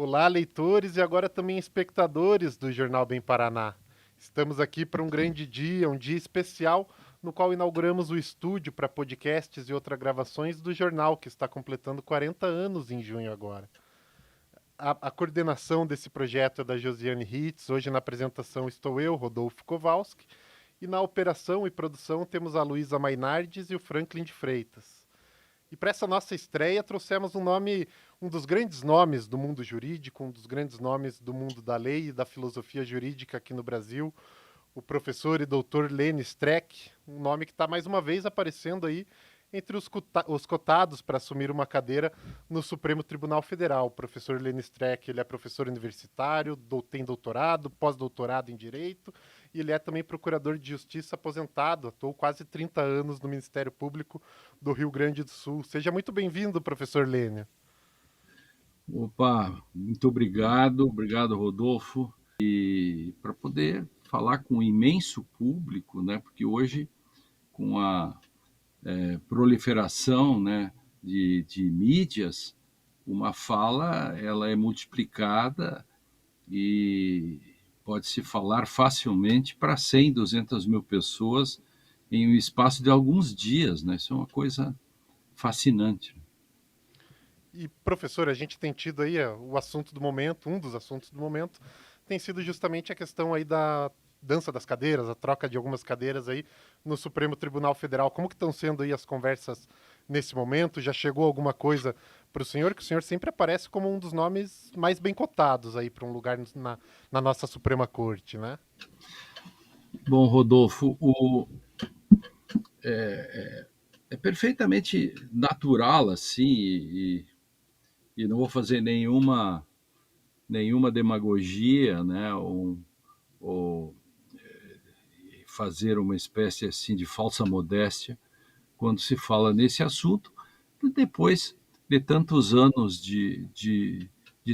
Olá, leitores e agora também espectadores do Jornal Bem Paraná. Estamos aqui para um grande dia, um dia especial, no qual inauguramos o estúdio para podcasts e outras gravações do jornal, que está completando 40 anos em junho agora. A coordenação desse projeto é da Josiane Hitz. Hoje na apresentação estou eu, Rodolfo Kowalski, e na operação e produção temos a Luísa Mainardes e o Franklin de Freitas. E para essa nossa estreia trouxemos um dos grandes nomes do mundo jurídico, um dos grandes nomes do mundo da lei e da filosofia jurídica aqui no Brasil, o professor e doutor Lênin Streck, um nome que está mais uma vez aparecendo aí entre os cotados para assumir uma cadeira no Supremo Tribunal Federal. O professor Lênin Streck, ele é professor universitário, tem doutorado, pós-doutorado em Direito, e ele é também procurador de Justiça aposentado, atuou quase 30 anos no Ministério Público do Rio Grande do Sul. Seja muito bem-vindo, professor Lênin. Opa, muito obrigado Rodolfo, e para poder falar com um imenso público, né? Porque hoje, com a proliferação, né, de mídias, uma fala ela é multiplicada e pode-se falar facilmente para 100, 200 mil pessoas em um espaço de alguns dias, né? Isso é uma coisa fascinante. E, professor, a gente tem tido aí o assunto do momento, um dos assuntos do momento, tem sido justamente a questão aí da dança das cadeiras, a troca de algumas cadeiras aí no Supremo Tribunal Federal. Como que estão sendo aí as conversas nesse momento? Já chegou alguma coisa para o senhor? Que o senhor sempre aparece como um dos nomes mais bem cotados aí para um lugar na nossa Suprema Corte, né? Bom, Rodolfo, é perfeitamente natural assim, e não vou fazer nenhuma demagogia, né, ou fazer uma espécie assim de falsa modéstia quando se fala nesse assunto, depois de tantos anos de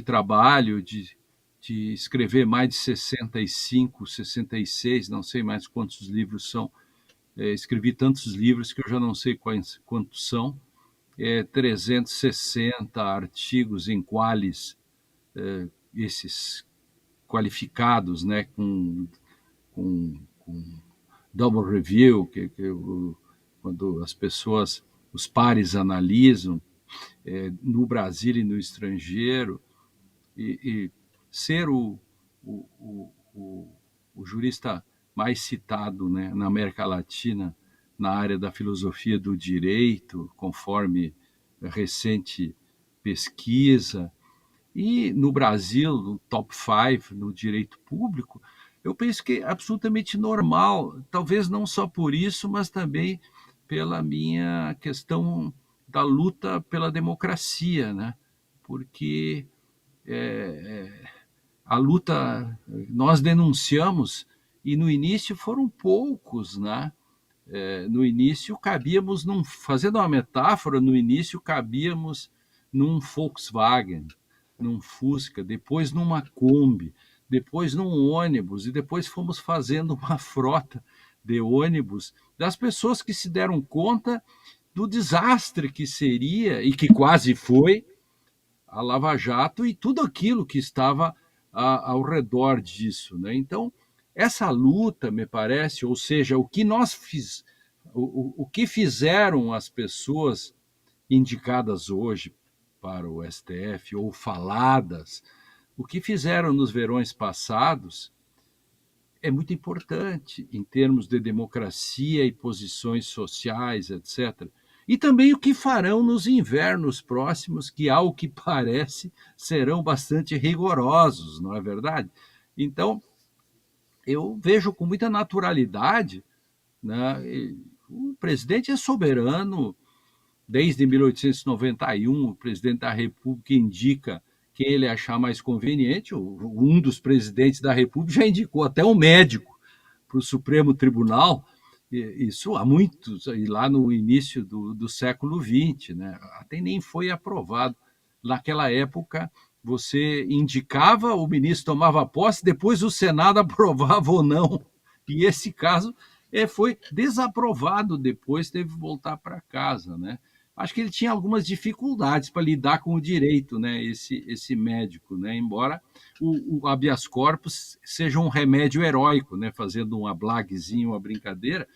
trabalho, de escrever mais de 65, 66, não sei mais quantos livros são, escrevi tantos livros que eu já não sei quantos são, 360 artigos em qualis, esses qualificados, né, com double review, quando as pessoas, os pares analisam, no Brasil e no estrangeiro, e ser o jurista mais citado, né, na América Latina na área da filosofia do direito, conforme recente pesquisa, e no Brasil, no top 5 no direito público, eu penso que é absolutamente normal, talvez não só por isso, mas também pela minha questão da luta pela democracia, né? Porque a luta nós denunciamos e no início foram poucos, né? No início cabíamos fazendo uma metáfora, no início cabíamos num Volkswagen, num Fusca, depois numa Kombi, depois num ônibus, e depois fomos fazendo uma frota de ônibus das pessoas que se deram conta do desastre que seria, e que quase foi, a Lava Jato e tudo aquilo que estava ao redor disso, né? Então, essa luta, me parece, ou seja, o que fizeram as pessoas indicadas hoje para o STF, ou faladas, o que fizeram nos verões passados, é muito importante em termos de democracia e posições sociais, etc. E também o que farão nos invernos próximos, que, ao que parece, serão bastante rigorosos, não é verdade? Então, eu vejo com muita naturalidade, né? O presidente é soberano. Desde 1891, o presidente da República indica quem ele achar mais conveniente. Um dos presidentes da República já indicou até um médico para o Supremo Tribunal, isso há muitos, e lá no início do século XX, né? Até nem foi aprovado. Naquela época, você indicava, o ministro tomava posse, depois o Senado aprovava ou não. E esse caso foi desaprovado depois, teve que voltar para casa, né? acho que ele tinha algumas dificuldades para lidar com o direito, né? Esse médico, né? Embora o habeas corpus seja um remédio heróico, né? Fazendo um ablaguezinho, uma brincadeira,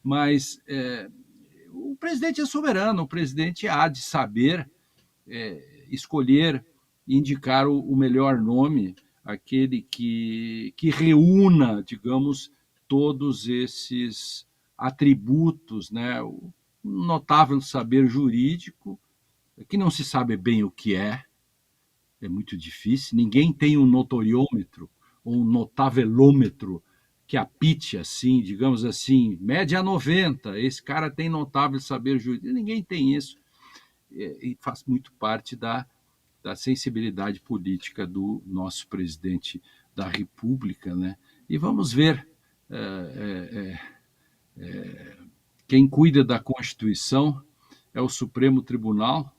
mas o presidente é soberano, o presidente há de saber escolher, indicar o melhor nome, aquele que reúna, digamos, todos esses atributos, né? O notável saber jurídico, que não se sabe bem o que é muito difícil, ninguém tem um notoriômetro ou um notavelômetro que apite assim, digamos assim, média 90, esse cara tem notável saber jurídico, ninguém tem isso, e faz muito parte da sensibilidade política do nosso presidente da República, né? E vamos ver, quem cuida da Constituição é o Supremo Tribunal,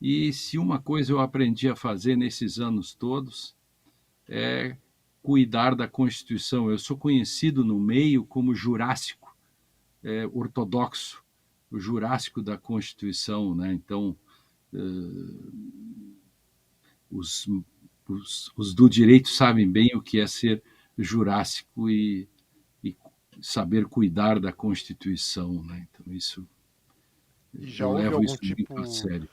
e se uma coisa eu aprendi a fazer nesses anos todos é cuidar da Constituição. Eu sou conhecido no meio como Jurássico, ortodoxo, o Jurássico da Constituição, né? Então, os, os do direito sabem bem o que é ser jurássico e saber cuidar da Constituição, né? Então, isso, E eu levo isso muito a sério.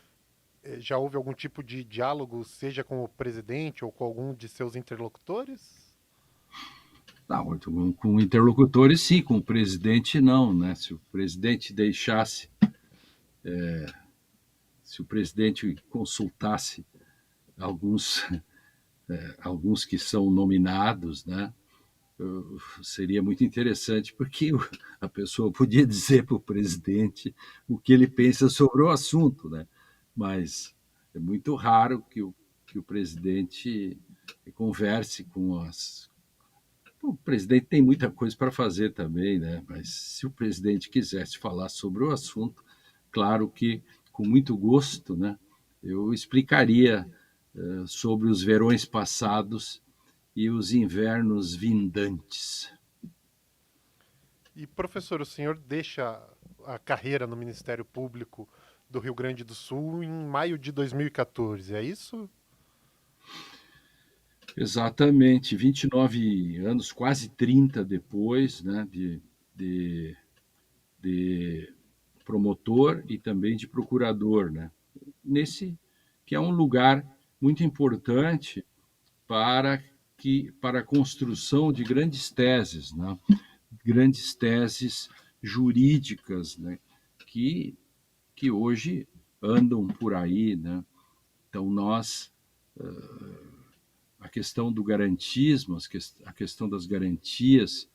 já houve algum tipo de diálogo, seja com o presidente ou com algum de seus interlocutores? Não, com interlocutores, sim, com o presidente, não, né? Se o presidente deixasse, se o presidente consultasse alguns, alguns que são nominados, né? Seria muito interessante, porque a pessoa podia dizer para o presidente o que ele pensa sobre o assunto, né? Mas é muito raro que o presidente converse com as. O presidente tem muita coisa para fazer também, né? Mas se o presidente quisesse falar sobre o assunto, claro que com muito gosto, né? Eu explicaria sobre os verões passados e os invernos vindantes. E, professor, o senhor deixa a carreira no Ministério Público do Rio Grande do Sul em maio de 2014, é isso? Exatamente, 29 anos, quase 30 depois, né, de, de promotor e também de procurador, né? Nesse que é um lugar muito importante para para a construção de grandes teses, né? Grandes teses jurídicas, né? que que hoje andam por aí, né? Então nós a questão do garantismo, a questão das garantias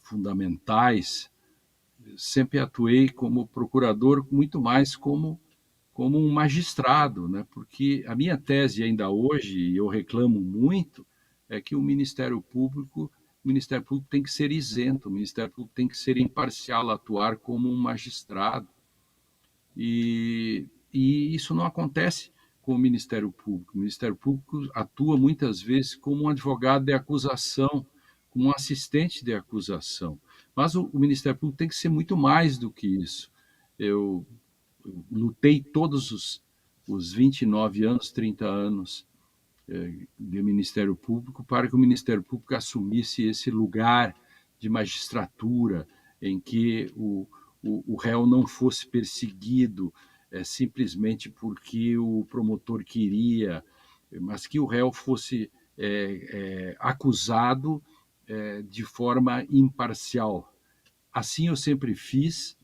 fundamentais, sempre atuei como procurador, muito mais como um magistrado, né? Porque a minha tese ainda hoje, e eu reclamo muito, é que o Ministério Público tem que ser isento, o Ministério Público tem que ser imparcial, atuar como um magistrado. E isso não acontece com o Ministério Público. O Ministério Público atua muitas vezes como um advogado de acusação, como um assistente de acusação. Mas o Ministério Público tem que ser muito mais do que isso. Eu lutei todos os 29 anos, 30 anos de Ministério Público para que o Ministério Público assumisse esse lugar de magistratura em que o réu não fosse perseguido simplesmente porque o promotor queria, mas que o réu fosse acusado de forma imparcial. Assim eu sempre fiz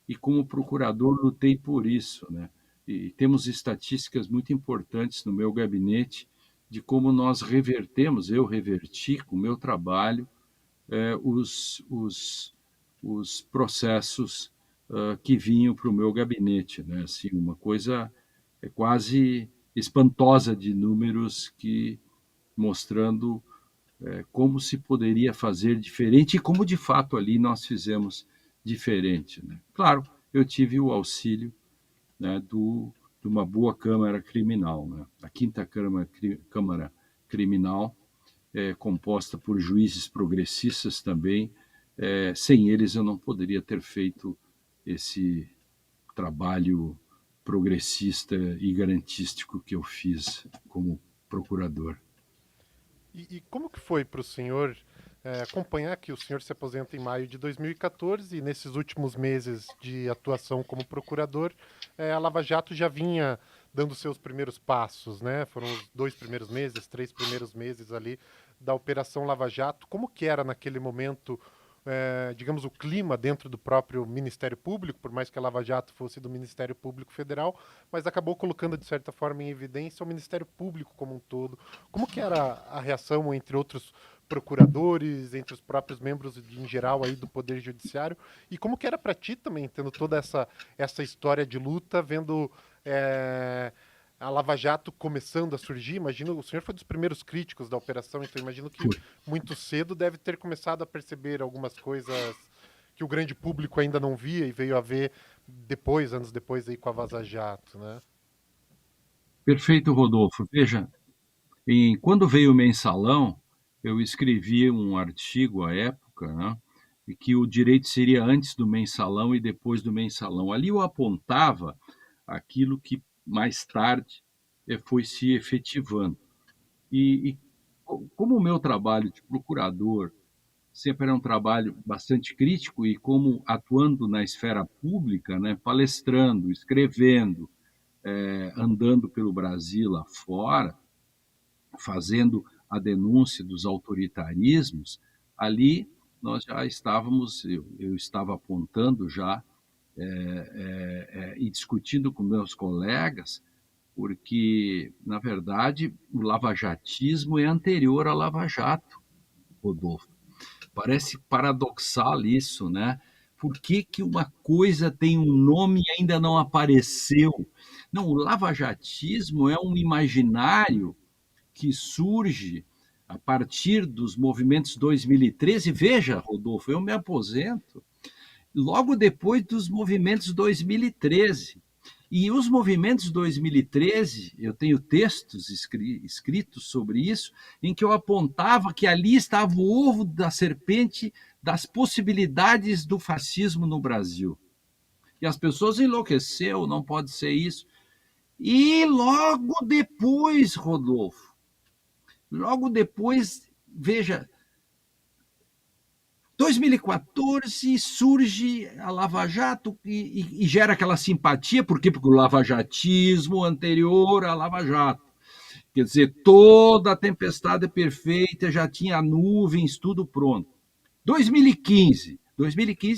e como procurador lutei por isso, né? E temos estatísticas muito importantes no meu gabinete de como nós revertemos, eu reverti com o meu trabalho eh, os, os, os processos que vinham para o meu gabinete, né? Assim, uma coisa quase espantosa de números que mostrando como se poderia fazer diferente e como de fato ali nós fizemos diferente, né? Claro, eu tive o auxílio, né, de uma boa Câmara Criminal, né? A quinta Câmara Criminal composta por juízes progressistas também. Sem eles eu não poderia ter feito esse trabalho progressista e garantístico que eu fiz como procurador. E como que foi para o senhor acompanhar que o senhor se aposenta em maio de 2014 e nesses últimos meses de atuação como procurador, a Lava Jato já vinha dando seus primeiros passos, né? Foram os 2 primeiros meses, 3 primeiros meses ali da Operação Lava Jato. Como que era naquele momento, digamos, o clima dentro do próprio Ministério Público, por mais que a Lava Jato fosse do Ministério Público Federal, mas acabou colocando, de certa forma, em evidência o Ministério Público como um todo. Como que era a reação entre outros procuradores, entre os próprios membros em geral aí do Poder Judiciário, e como que era para ti também, tendo toda essa história de luta, vendo a Lava Jato começando a surgir? Imagino, o senhor foi dos primeiros críticos da operação, então imagino que Foi. muito cedo deve ter começado a perceber algumas coisas que o grande público ainda não via e veio a ver depois, anos depois aí com a Vaza Jato, né? Perfeito, Rodolfo. Veja, quando veio o Mensalão, eu escrevi um artigo à época, né, e que o direito seria antes do Mensalão e depois do Mensalão. Ali eu apontava aquilo que mais tarde foi se efetivando. E como o meu trabalho de procurador sempre era um trabalho bastante crítico e como atuando na esfera pública, né, palestrando, escrevendo, andando pelo Brasil lá fora, fazendo a denúncia dos autoritarismos, ali nós já estávamos, eu estava apontando já e discutindo com meus colegas, porque, na verdade, o lavajatismo é anterior ao Lava Jato, Rodolfo. Parece paradoxal isso, né? Por que, que uma coisa tem um nome e ainda não apareceu? Não, o lavajatismo é um imaginário que surge a partir dos movimentos 2013. Veja, Rodolfo, eu me aposento logo depois dos movimentos 2013. E os movimentos 2013, eu tenho textos escritos sobre isso, em que eu apontava que ali estava o ovo da serpente das possibilidades do fascismo no Brasil. E as pessoas enlouqueceu, não pode ser isso. E logo depois, Rodolfo, logo depois, veja, 2014 surge a Lava Jato e gera aquela simpatia, por quê? Porque o lavajatismo anterior à Lava Jato. Quer dizer, toda a tempestade perfeita, já tinha nuvens, tudo pronto. 2015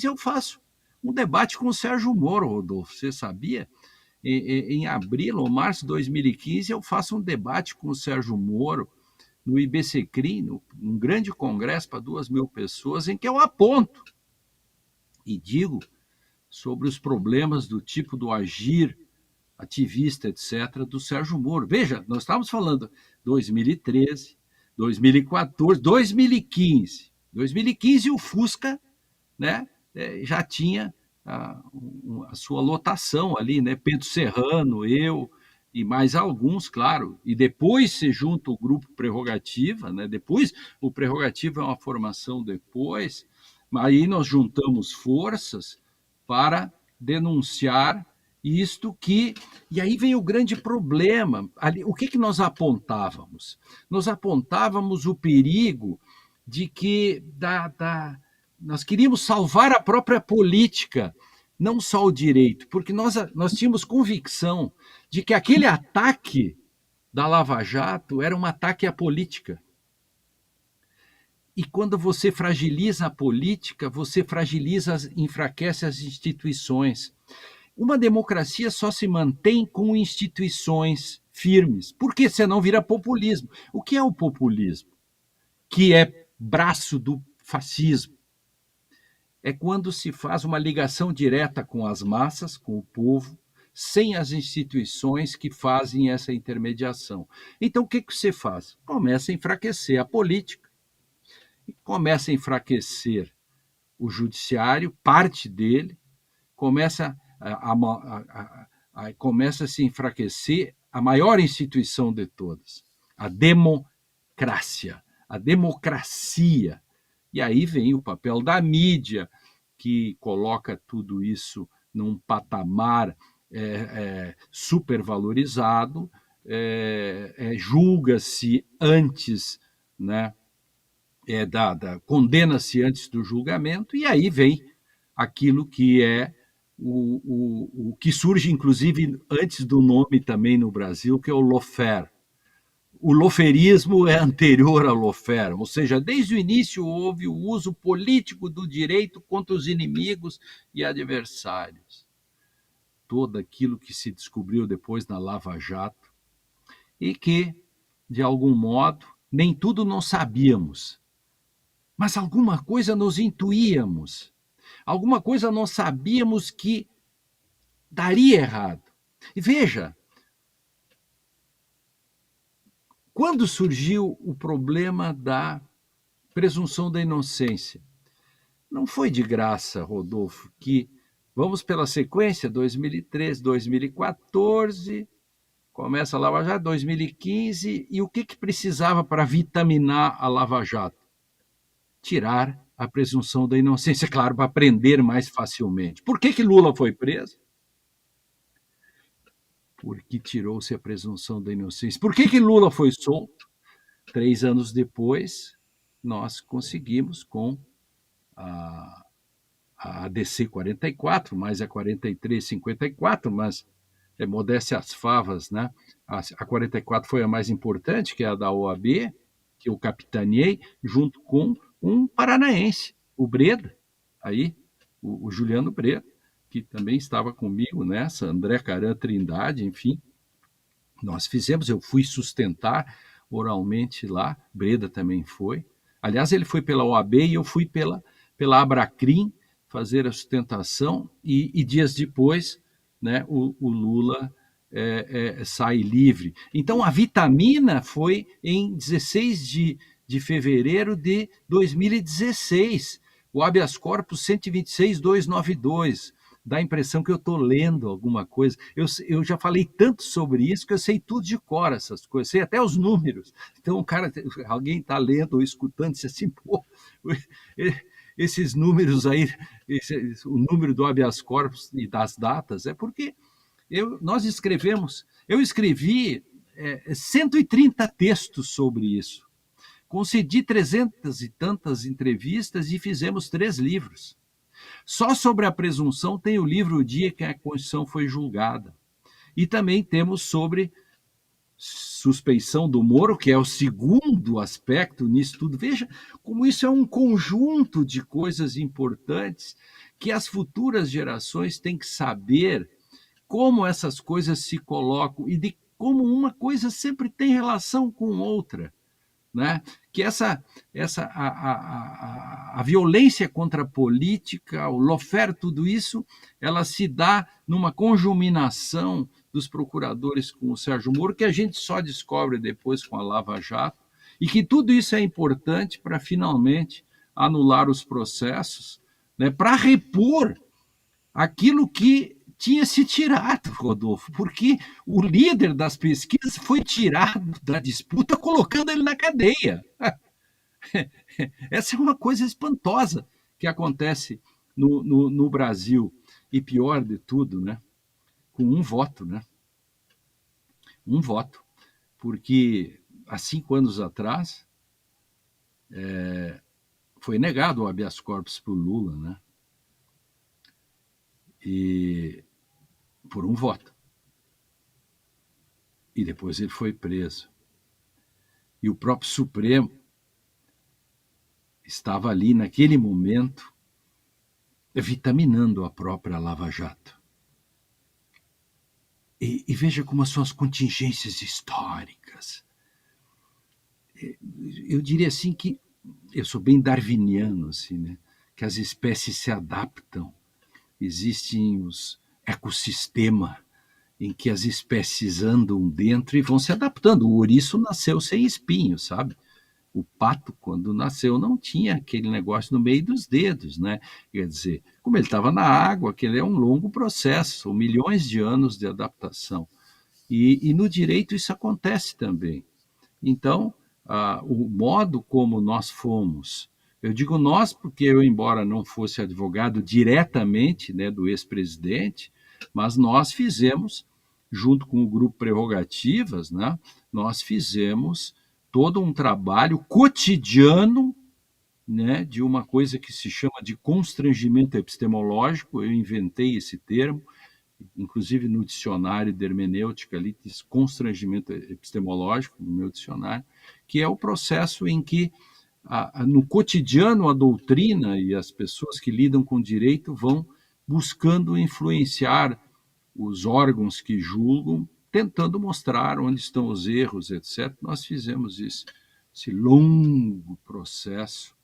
eu faço um debate com o Sérgio Moro, Rodolfo, você sabia? Em abril ou março de 2015 eu faço um debate com o Sérgio Moro no IBCCRIM, um grande congresso para 2.000 pessoas, em que eu aponto e digo sobre os problemas do tipo do agir ativista, etc., do Sérgio Moro. Veja, nós estávamos falando 2013, 2014, 2015. 2015 o Fusca, né, já tinha a sua lotação ali, né? Pedro Serrano, eu e mais alguns, claro. E depois se junta o grupo Prerrogativa, né? Depois o Prerrogativa é uma formação depois, mas aí nós juntamos forças para denunciar isto que... E aí vem o grande problema. Ali, o que, que nós apontávamos? Nós apontávamos o perigo de que nós queríamos salvar a própria política, não só o direito, porque nós tínhamos convicção de que aquele ataque da Lava Jato era um ataque à política. E quando você fragiliza a política, você fragiliza, enfraquece as instituições. Uma democracia só se mantém com instituições firmes, porque senão vira populismo. O que é o populismo? Que é braço do fascismo. É quando se faz uma ligação direta com as massas, com o povo, sem as instituições que fazem essa intermediação. Então, o que, que você faz? Começa a enfraquecer a política, começa a enfraquecer o judiciário, parte dele, começa a se enfraquecer a maior instituição de todas, a democracia. A democracia. E aí vem o papel da mídia, que coloca tudo isso num patamar supervalorizado, julga-se antes, né, condena-se antes do julgamento, e aí vem aquilo que é o que surge, inclusive, antes do nome também no Brasil, que é o lawfare. O loferismo é anterior ao lawfare, ou seja, desde o início houve o uso político do direito contra os inimigos e adversários. Todo aquilo que se descobriu depois na Lava Jato e que, de algum modo, nem tudo nós sabíamos, mas alguma coisa nós intuíamos, alguma coisa nós sabíamos que daria errado. E veja, quando surgiu o problema da presunção da inocência, não foi de graça, Rodolfo, que vamos pela sequência, 2013, 2014, começa a Lava Jato, 2015, e o que precisava para vitaminar a Lava Jato? Tirar a presunção da inocência, claro, para prender mais facilmente. Por que Lula foi preso? Porque tirou-se a presunção da inocência. Por que Lula foi solto? 3 anos depois, nós conseguimos, com a DC 44, mais a 4354, mas modéstia às favas, né? A 44 foi a mais importante, que é a da OAB, que eu capitaneei, junto com um paranaense, o Breda, aí, o Juliano Breda, que também estava comigo nessa, André Caran Trindade, enfim. Nós fizemos, eu fui sustentar oralmente lá, Breda também foi. Aliás, ele foi pela OAB e eu fui pela Abracrim fazer a sustentação, e dias depois, né, o Lula sai livre. Então, a vitamina foi em 16 de fevereiro de 2016, o habeas corpus 126.292, dá a impressão que eu estou lendo alguma coisa. Eu já falei tanto sobre isso que eu sei tudo de cor, essas coisas, sei até os números. Então, alguém está lendo ou escutando, diz assim, pô, esses números aí, o número do habeas corpus e das datas, é porque nós escrevemos, eu escrevi 130 textos sobre isso, concedi 300 e tantas entrevistas e fizemos 3 livros. Só sobre a presunção tem o livro O Dia que a Constituição foi Julgada. E também temos sobre suspeição do Moro, que é o segundo aspecto nisso tudo. Veja como isso é um conjunto de coisas importantes que as futuras gerações têm que saber como essas coisas se colocam e de como uma coisa sempre tem relação com outra. Né? Que a violência contra a política, o lawfare, tudo isso, ela se dá numa conjuminação dos procuradores com o Sérgio Moro, que a gente só descobre depois com a Lava Jato, e que tudo isso é importante para finalmente anular os processos, né, para repor aquilo que tinha se tirado, Rodolfo, porque o líder das pesquisas foi tirado da disputa, colocando ele na cadeia. Essa é uma coisa espantosa que acontece no Brasil. E pior de tudo, né? Com um voto, né? Um voto. Porque há 5 anos atrás foi negado o habeas corpus para o Lula, né? E por um voto. E depois ele foi preso. E o próprio Supremo estava ali, naquele momento, vitaminando a própria Lava Jato. E veja como são as contingências históricas. Eu diria assim que, eu sou bem darwiniano, assim, né? Que as espécies se adaptam. Existem os ecossistemas em que as espécies andam dentro e vão se adaptando. O ouriço nasceu sem espinho, sabe? O pato, quando nasceu, não tinha aquele negócio no meio dos dedos, né? Quer dizer, como ele estava na água, aquele é um longo processo, são milhões de anos de adaptação. E no direito isso acontece também. Então, o modo como nós fomos Eu digo nós porque eu, embora não fosse advogado diretamente, né, do ex-presidente, mas nós fizemos, junto com o grupo Prerrogativas, né, nós fizemos todo um trabalho cotidiano, né, de uma coisa que se chama de constrangimento epistemológico. Eu inventei esse termo, inclusive no dicionário de hermenêutica ali diz constrangimento epistemológico, no meu dicionário, que é o processo em que no cotidiano a doutrina e as pessoas que lidam com direito vão buscando influenciar os órgãos que julgam, tentando mostrar onde estão os erros, etc. Nós fizemos isso, esse longo processo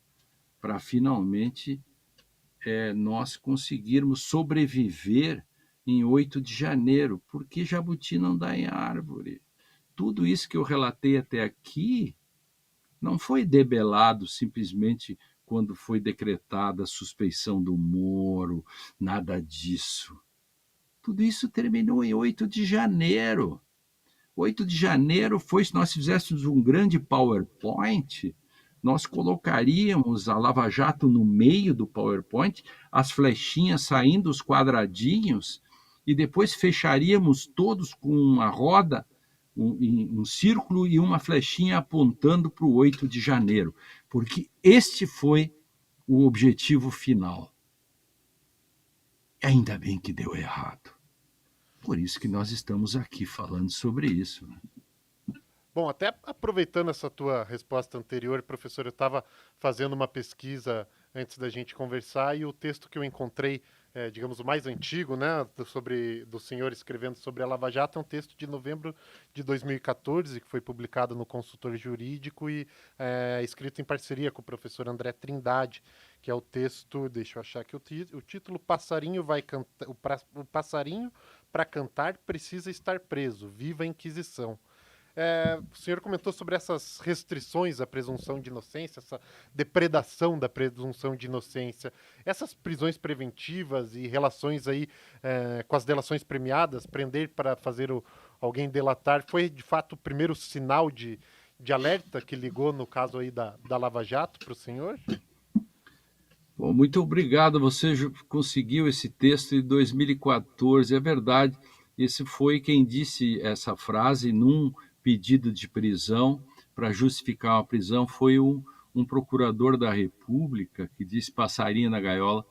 para finalmente nós conseguirmos sobreviver em 8 de janeiro, porque jabuti não dá em árvore. Tudo isso que eu relatei até aqui não foi debelado simplesmente quando foi decretada a suspeição do Moro, nada disso. Tudo isso terminou em 8 de janeiro. 8 de janeiro foi, se nós fizéssemos um grande PowerPoint, nós colocaríamos a Lava Jato no meio do PowerPoint, as flechinhas saindo, os quadradinhos, e depois fecharíamos todos com uma roda, um círculo e uma flechinha apontando para o 8 de janeiro, porque este foi o objetivo final. Ainda bem que deu errado. Por isso que nós estamos aqui falando sobre isso, né? Bom, até aproveitando essa tua resposta anterior, professor, eu estava fazendo uma pesquisa antes da gente conversar e o texto que eu encontrei, digamos, o mais antigo, né, do senhor escrevendo sobre a Lava Jato, é um texto de novembro de 2014, que foi publicado no Consultor Jurídico e escrito em parceria com o professor André Trindade, que é o texto, deixa eu achar aqui o título, Passarinho vai cantar, o passarinho para cantar precisa estar preso, viva a Inquisição. O senhor comentou sobre essas restrições à presunção de inocência, essa depredação da presunção de inocência, essas prisões preventivas e relações aí com as delações premiadas, prender para fazer alguém delatar, foi de fato o primeiro sinal de alerta que ligou no caso aí da Lava Jato para o senhor? Bom, muito obrigado, você conseguiu esse texto em 2014, é verdade, esse foi quem disse essa frase num pedido de prisão, para justificar a prisão, foi um procurador da República que disse passarinho na gaiola.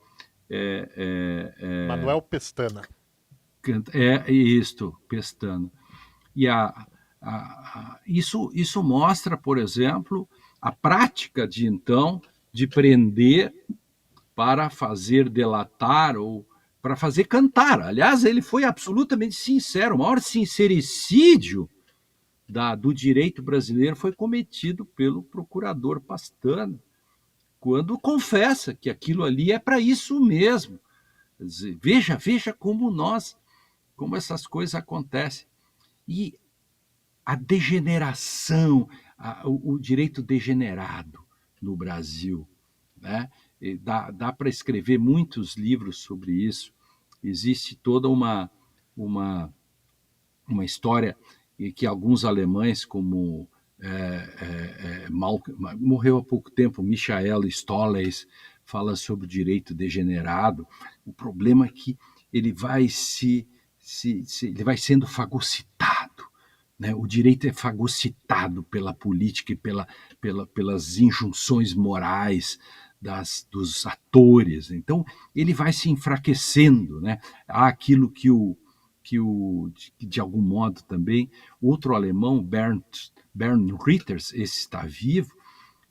Manuel Pestana. É isto, Pestana. E isso mostra, por exemplo, a prática de então de prender para fazer delatar ou para fazer cantar. Aliás, ele foi absolutamente sincero. O maior sincericídio do direito brasileiro foi cometido pelo procurador Pastana, quando confessa que aquilo ali é para isso mesmo. Quer dizer, veja como essas coisas acontecem. E a degeneração, o direito degenerado no Brasil, né? Dá para escrever muitos livros sobre isso. Existe toda uma história que alguns alemães, como morreu há pouco tempo, Michael Stolleis, fala sobre o direito degenerado. O problema é que ele vai ele vai sendo fagocitado. Né? O direito é fagocitado pela política e pelas injunções morais dos atores. Então, ele vai se enfraquecendo. Né? Há aquilo que de algum modo também, outro alemão, Bernd Ritters, esse está vivo,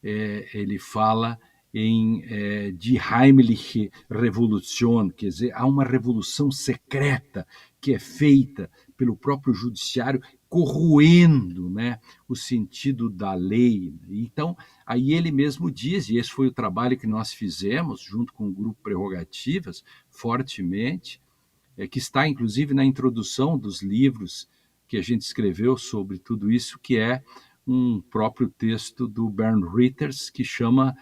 ele fala de Heimliche Revolution, quer dizer, há uma revolução secreta que é feita pelo próprio judiciário, corroendo, né, o sentido da lei. Então, aí ele mesmo diz, e esse foi o trabalho que nós fizemos, junto com o grupo Prerrogativas, fortemente, que está inclusive na introdução dos livros que a gente escreveu sobre tudo isso, que é um próprio texto do Bernd Ritters, que chama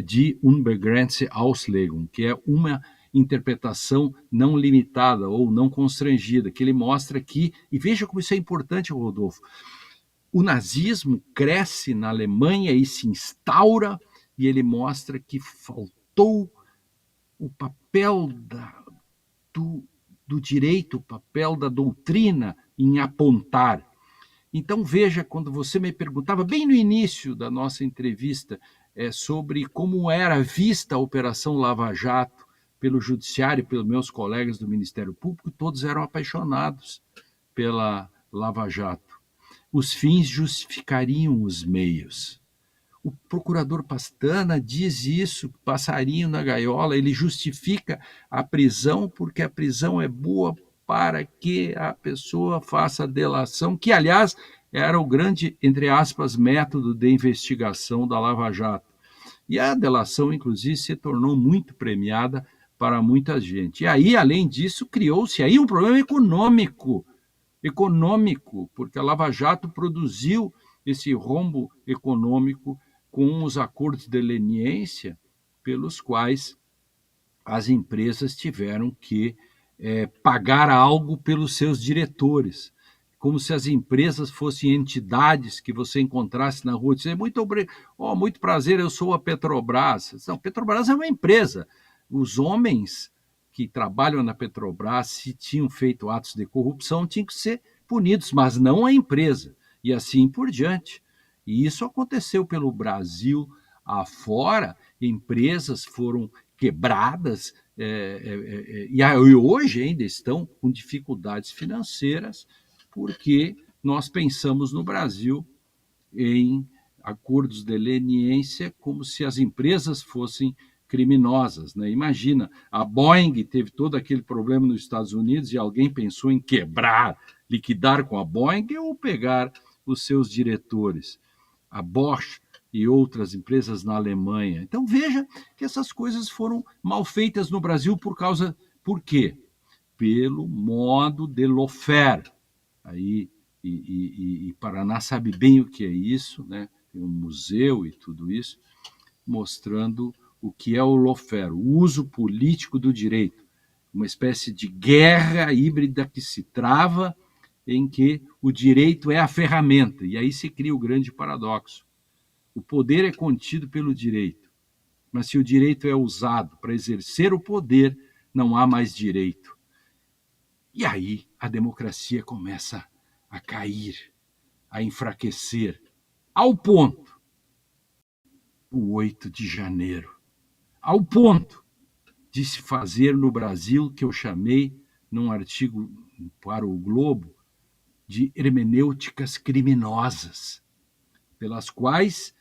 Die unbegrenzte Auslegung, que é uma interpretação não limitada ou não constrangida, que ele mostra que, e veja como isso é importante, Rodolfo, o nazismo cresce na Alemanha e se instaura e ele mostra que faltou o papel do direito, o papel da doutrina em apontar. Então, veja, quando você me perguntava, bem no início da nossa entrevista, sobre como era vista a Operação Lava Jato pelo Judiciário e pelos meus colegas do Ministério Público, todos eram apaixonados pela Lava Jato. Os fins justificariam os meios. O procurador Pastana diz isso, passarinho na gaiola, ele justifica a prisão porque a prisão é boa para que a pessoa faça a delação, que, aliás, era o grande, entre aspas, método de investigação da Lava Jato. E a delação, inclusive, se tornou muito premiada para muita gente. E aí, além disso, criou-se aí um problema econômico, porque a Lava Jato produziu esse rombo econômico com os acordos de leniência pelos quais as empresas tiveram que pagar algo pelos seus diretores, como se as empresas fossem entidades que você encontrasse na rua e disse, muito prazer, eu sou a Petrobras. Não, Petrobras é uma empresa. Os homens que trabalham na Petrobras, se tinham feito atos de corrupção, tinham que ser punidos, mas não a empresa, e assim por diante. E isso aconteceu pelo Brasil afora, empresas foram quebradas, e hoje ainda estão com dificuldades financeiras, porque nós pensamos no Brasil em acordos de leniência como se as empresas fossem criminosas. Né? Imagina, a Boeing teve todo aquele problema nos Estados Unidos e alguém pensou em quebrar, liquidar com a Boeing ou pegar os seus diretores. A Bosch e outras empresas na Alemanha. Então veja que essas coisas foram mal feitas no Brasil por quê? Pelo modo de lawfare. Aí e Paraná sabe bem o que é isso, né? Tem um museu e tudo isso, mostrando o que é o lawfare, o uso político do direito, uma espécie de guerra híbrida que se trava em que o direito é a ferramenta, e aí se cria o grande paradoxo. O poder é contido pelo direito, mas se o direito é usado para exercer o poder, não há mais direito. E aí a democracia começa a cair, a enfraquecer, ao ponto, o 8 de janeiro, ao ponto de se fazer no Brasil, que eu chamei, num artigo para o Globo, de hermenêuticas criminosas, pelas quais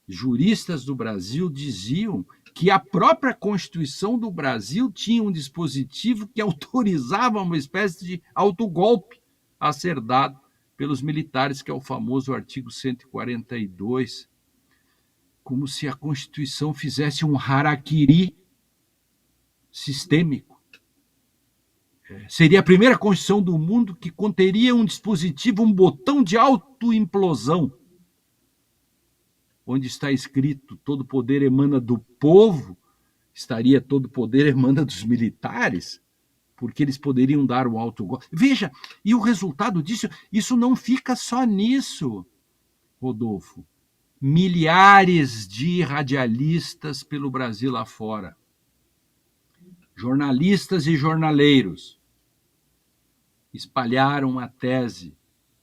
juristas do Brasil diziam que a própria Constituição do Brasil tinha um dispositivo que autorizava uma espécie de autogolpe a ser dado pelos militares, que é o famoso artigo 142, como se a Constituição fizesse um harakiri sistêmico. Seria a primeira Constituição do mundo que conteria um dispositivo, um botão de autoimplosão, onde está escrito todo poder emana do povo, estaria todo poder emana dos militares, porque eles poderiam dar o autogolpe. Veja, e o resultado disso, isso não fica só nisso, Rodolfo. Milhares de radialistas pelo Brasil afora, jornalistas e jornaleiros, espalharam a tese.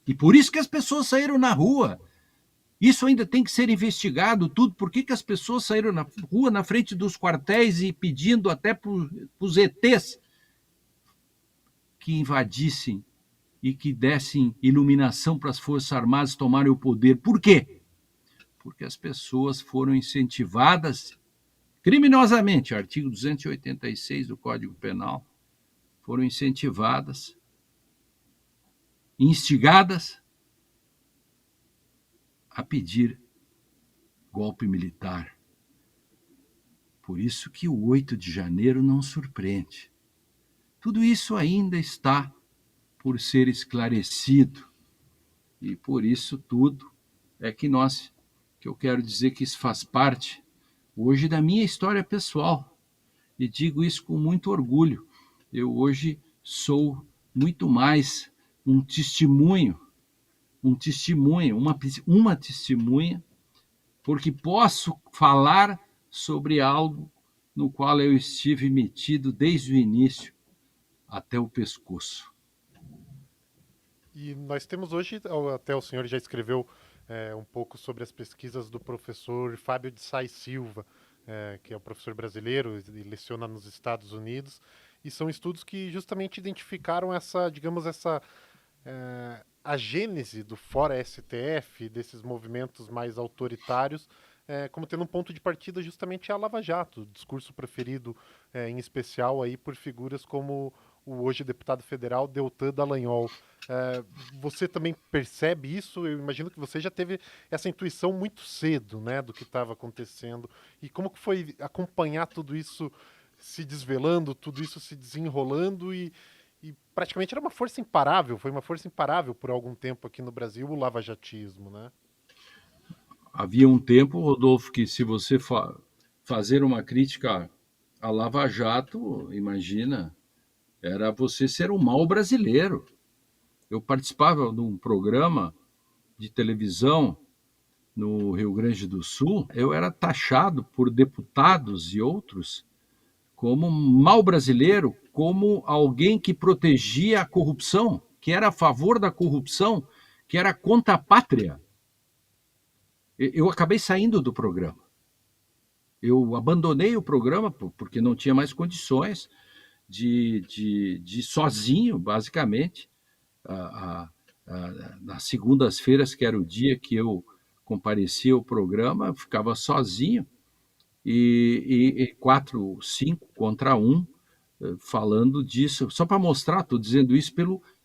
E por isso que as pessoas saíram na rua. Isso ainda tem que ser investigado tudo. Por que as pessoas saíram na rua, na frente dos quartéis e pedindo até para os ETs que invadissem e que dessem iluminação para as Forças Armadas tomarem o poder? Por quê? Porque as pessoas foram incentivadas criminosamente, artigo 286 do Código Penal, foram incentivadas, instigadas a pedir golpe militar. Por isso que o 8 de janeiro não surpreende. Tudo isso ainda está por ser esclarecido. E por isso tudo é que eu quero dizer que isso faz parte hoje da minha história pessoal. E digo isso com muito orgulho. Eu hoje sou muito mais um testemunho, uma testemunha, porque posso falar sobre algo no qual eu estive metido desde o início até o pescoço. E nós temos hoje, até o senhor já escreveu um pouco sobre as pesquisas do professor Fábio de Sá e Silva, que é um professor brasileiro e leciona nos Estados Unidos, e são estudos que justamente identificaram essa, digamos, a gênese do Fora STF, desses movimentos mais autoritários, como tendo um ponto de partida justamente a Lava Jato, o discurso preferido em especial aí por figuras como o hoje deputado federal Deltan Dallagnol. É, você também percebe isso? Eu imagino que você já teve essa intuição muito cedo, né, do que estava acontecendo. E como que foi acompanhar tudo isso se desvelando, tudo isso se desenrolando e praticamente era uma força imparável, foi uma força imparável por algum tempo aqui no Brasil, o lavajatismo, né? Havia um tempo, Rodolfo, que se você fazer uma crítica à Lava Jato, imagina, era você ser um mau brasileiro. Eu participava de um programa de televisão no Rio Grande do Sul, eu era taxado por deputados e outros como um mau brasileiro, como alguém que protegia a corrupção, que era a favor da corrupção, que era contra a pátria. Eu acabei saindo do programa. Eu abandonei o programa porque não tinha mais condições de sozinho, basicamente, a, nas segundas-feiras, que era o dia que eu comparecia ao programa, eu ficava sozinho, e 4, 5 contra 1, falando disso, só para mostrar, estou dizendo isso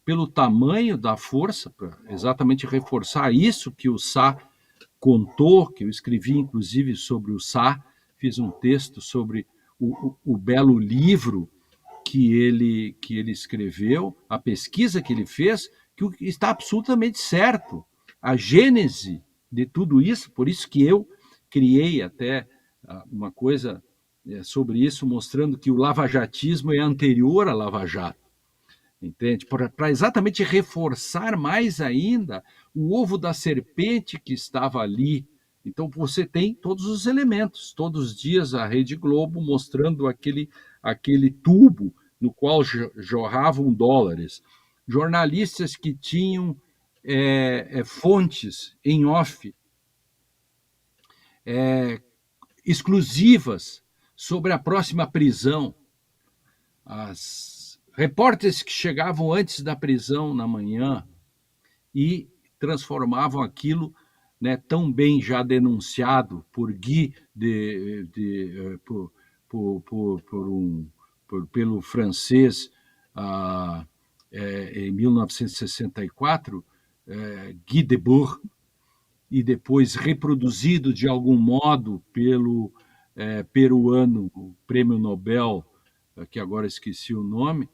pelo tamanho da força, para exatamente reforçar isso que o Sá contou, que eu escrevi inclusive sobre o Sá, fiz um texto sobre o belo livro que ele escreveu, a pesquisa que ele fez, que está absolutamente certo. A gênese de tudo isso, por isso que eu criei até uma coisa sobre isso, mostrando que o lavajatismo é anterior à Lava Jato, entende? Para exatamente reforçar mais ainda o ovo da serpente que estava ali. Então você tem todos os elementos, todos os dias a Rede Globo mostrando aquele tubo no qual jorravam dólares. Jornalistas que tinham fontes em off exclusivas sobre a próxima prisão. As repórteres que chegavam antes da prisão na manhã e transformavam aquilo, né, tão bem já denunciado por Guy pelo francês em 1964, Guy Debord, e depois reproduzido de algum modo pelo peruano, o prêmio Nobel, que agora esqueci o nome,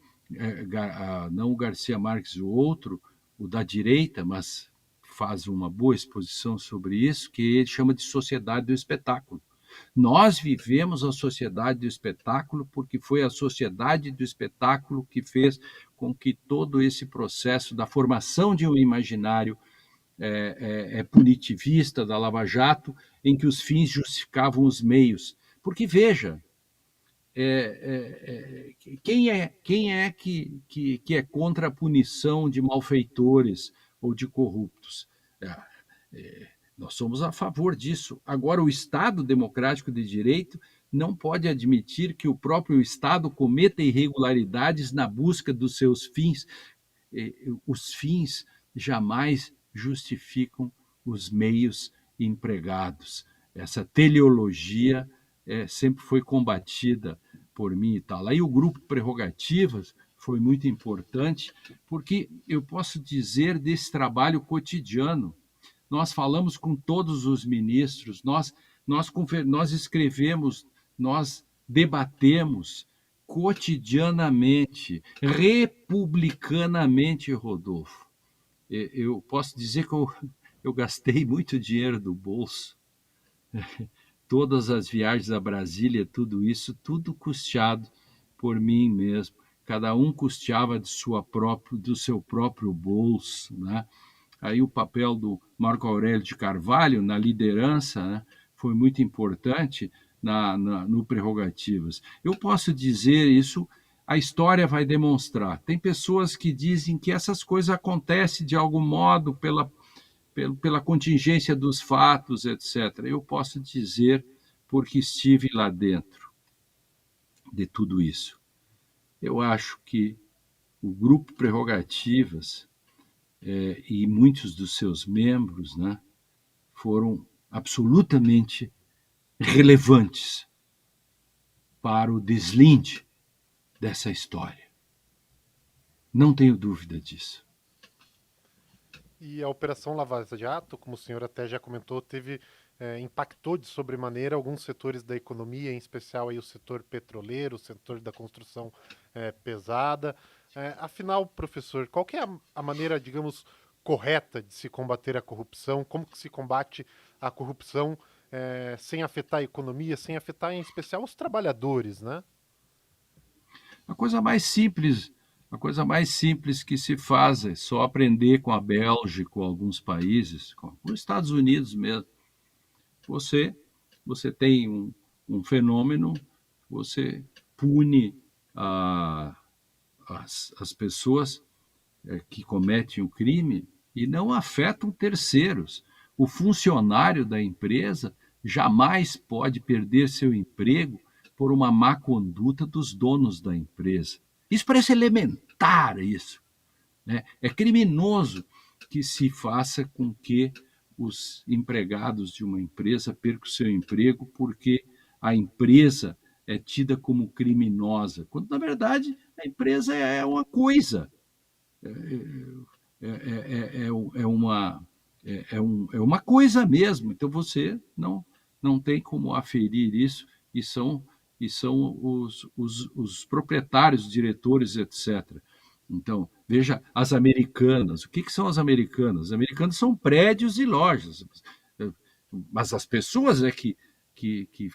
não o Garcia Marques, o outro, o da direita, mas faz uma boa exposição sobre isso, que ele chama de sociedade do espetáculo. Nós vivemos a sociedade do espetáculo porque foi a sociedade do espetáculo que fez com que todo esse processo da formação de um imaginário punitivista da Lava Jato, em que os fins justificavam os meios. Porque, veja, quem é que é contra a punição de malfeitores ou de corruptos? Nós somos a favor disso. Agora, o Estado democrático de direito não pode admitir que o próprio Estado cometa irregularidades na busca dos seus fins. Os fins jamais justificam os meios empregados. Essa teleologia sempre foi combatida por mim e tal. Aí o grupo Prerrogativas foi muito importante, porque eu posso dizer desse trabalho cotidiano. Nós falamos com todos os ministros, nós escrevemos, nós debatemos cotidianamente, republicanamente, Rodolfo. Eu posso dizer que eu gastei muito dinheiro do bolso, todas as viagens a Brasília, tudo isso, tudo custeado por mim mesmo. Cada um custeava do seu próprio bolso, né? Aí o papel do Marco Aurélio de Carvalho na liderança, né, foi muito importante no Prerrogativas. Eu posso dizer isso, a história vai demonstrar. Tem pessoas que dizem que essas coisas acontecem de algum modo pela contingência dos fatos, etc. Eu posso dizer, porque estive lá dentro de tudo isso. Eu acho que o grupo Prerrogativas e muitos dos seus membros, né, foram absolutamente relevantes para o deslinde dessa história. Não tenho dúvida disso. E a Operação Lava Jato, como o senhor até já comentou, impactou de sobremaneira alguns setores da economia, em especial aí o setor petroleiro, o setor da construção pesada. Afinal, professor, qual que é a maneira, digamos, correta de se combater a corrupção? Como que se combate a corrupção sem afetar a economia, sem afetar em especial os trabalhadores, né? A coisa mais simples, a coisa mais simples que se faz é só aprender com a Bélgica, com alguns países, com os Estados Unidos mesmo. Você, você tem um fenômeno, você pune as pessoas que cometem o crime e não afetam terceiros. O funcionário da empresa jamais pode perder seu emprego por uma má conduta dos donos da empresa. Isso parece elementar, isso. Né? É criminoso que se faça com que os empregados de uma empresa percam seu emprego porque a empresa é tida como criminosa, quando na verdade a empresa é uma coisa, é uma coisa mesmo. Então você não tem como aferir isso e são os proprietários, os diretores, etc. Então, veja as americanas. O que são as americanas? As americanas são prédios e lojas. Mas as pessoas que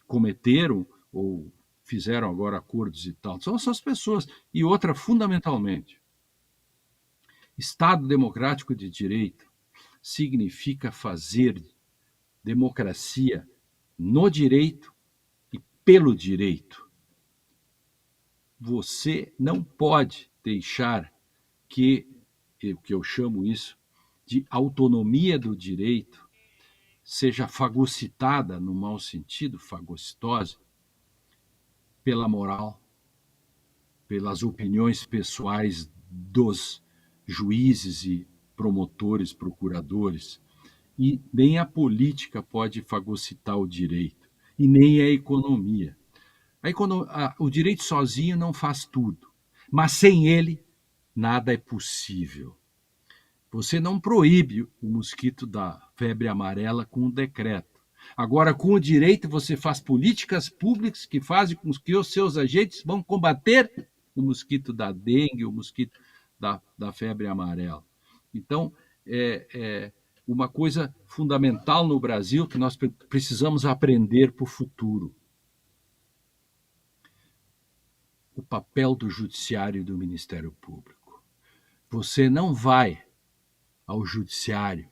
cometeram ou fizeram agora acordos e tal, são essas pessoas. E outra, fundamentalmente, Estado democrático de direito significa fazer democracia no direito e pelo direito. Você não pode deixar que eu chamo isso de autonomia do direito, seja fagocitada, no mau sentido, fagocitose, pela moral, pelas opiniões pessoais dos juízes e promotores, procuradores. E nem a política pode fagocitar o direito, e nem a economia. O direito sozinho não faz tudo, mas sem ele, nada é possível. Você não proíbe o mosquito da febre amarela com um decreto. Agora, com o direito, você faz políticas públicas que fazem com que os seus agentes vão combater o mosquito da dengue, o mosquito da febre amarela. Então, uma coisa fundamental no Brasil que nós precisamos aprender para o futuro. O papel do Judiciário e do Ministério Público. Você não vai ao Judiciário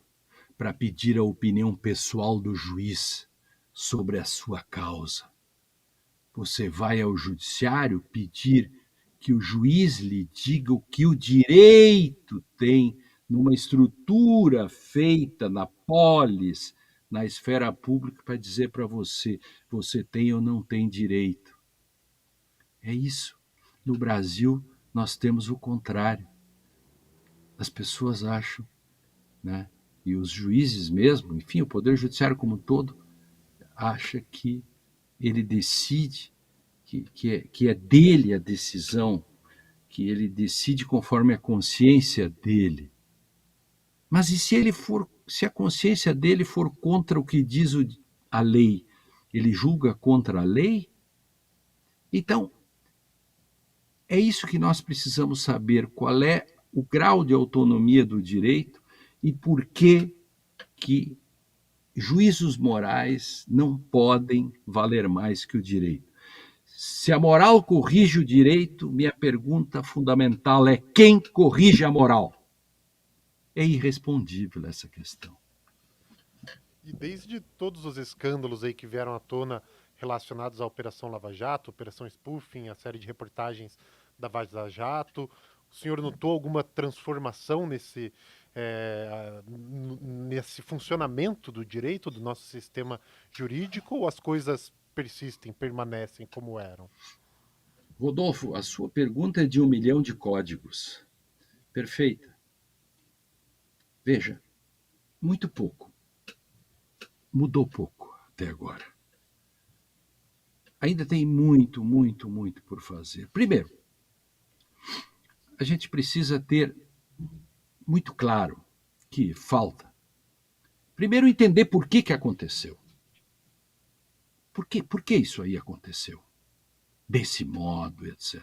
para pedir a opinião pessoal do juiz sobre a sua causa. Você vai ao Judiciário pedir que o juiz lhe diga o que o direito tem numa estrutura feita na polis, na esfera pública, para dizer para você tem ou não tem direito. É isso. No Brasil, nós temos o contrário. As pessoas acham, né? E os juízes mesmo, enfim, o Poder Judiciário como um todo, acha que ele decide, que é dele a decisão, que ele decide conforme a consciência dele. Mas e se a consciência dele for contra o que diz a lei? Ele julga contra a lei? Então, é isso que nós precisamos saber, qual é o grau de autonomia do direito e por que juízos morais não podem valer mais que o direito. Se a moral corrige o direito, minha pergunta fundamental é: quem corrige a moral? É irrespondível essa questão. E desde todos os escândalos aí que vieram à tona relacionados à Operação Lava Jato, Operação Spoofing, a série de reportagens da Vaza Jato, o senhor notou alguma transformação nesse funcionamento do direito do nosso sistema jurídico ou as coisas persistem, permanecem como eram? Rodolfo, a sua pergunta é de 1 milhão de códigos. Perfeita. Veja, muito pouco. Mudou pouco até agora. Ainda tem muito, muito, muito por fazer. Primeiro, a gente precisa ter muito claro que falta. Primeiro, entender por que aconteceu. Por que isso aí aconteceu? Desse modo, etc.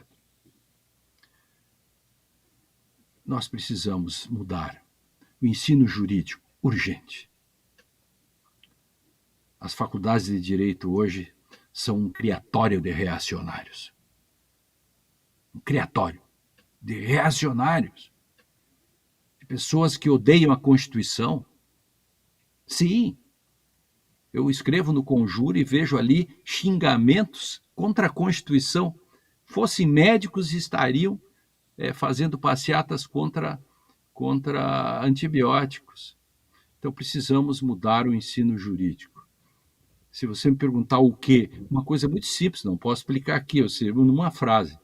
Nós precisamos mudar o ensino jurídico urgente. As faculdades de direito hoje são um criatório de reacionários. Um criatório de reacionários. De pessoas que odeiam a Constituição. Sim, eu escrevo no Conjuro e vejo ali xingamentos contra a Constituição. Fossem médicos, estariam fazendo passeatas contra antibióticos. Então, precisamos mudar o ensino jurídico. Se você me perguntar o quê, uma coisa muito simples, não posso explicar aqui, eu sirvo numa frase.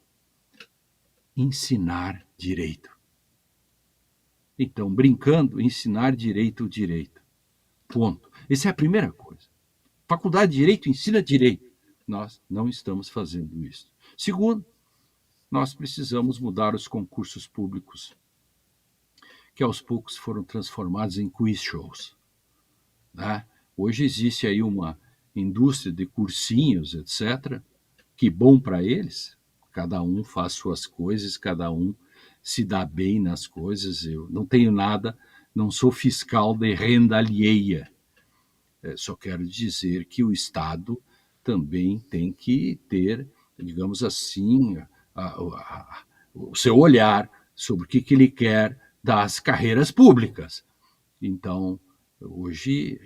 Ensinar direito. Então, brincando, ensinar direito o direito. Ponto. Essa é a primeira coisa. Faculdade de Direito ensina direito. Nós não estamos fazendo isso. Segundo, nós precisamos mudar os concursos públicos, que aos poucos foram transformados em quiz shows. Né? Hoje existe aí uma indústria de cursinhos, etc., que bom para eles, cada um faz suas coisas, cada um se dá bem nas coisas. Eu não tenho nada, não sou fiscal de renda alheia. Só quero dizer que o Estado também tem que ter, digamos assim, o seu olhar sobre o que ele quer das carreiras públicas. Então, hoje